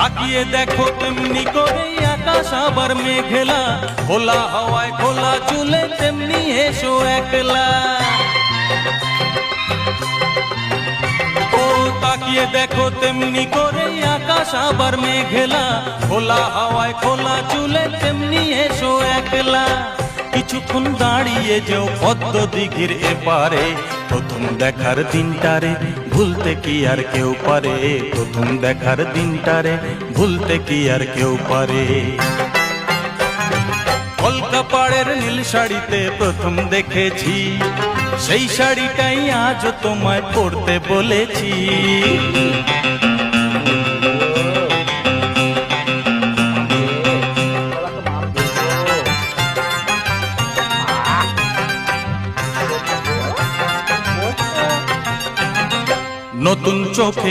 তাকিয়ে দেখো তেমনি করে আকাশ আবার মেঘলা, খোলা হাওয়ায় খোলা চুলে তেমনি এসো একলা। ও তাকিয়ে দেখো তেমনি করে আকাশ আবার মেঘলা, খোলা হাওয়ায় খোলা চুলে তেমনি এসো একলা। কিছুক্ষণ দাঁড়িয়ে যেও পদ্ম দিঘির এপারে, প্রথম দেখার দিনটারে ভুলতে কি আর কেউ পারে, প্রথম দেখার দিনটারে ভুলতে কি আর কেউ পারে। কলকা পাড়ের নীল শাড়িতে প্রথম দেখেছি, সেই শাড়িটাই আজ তোমায় পরতে বলেছি। নতুন চোখে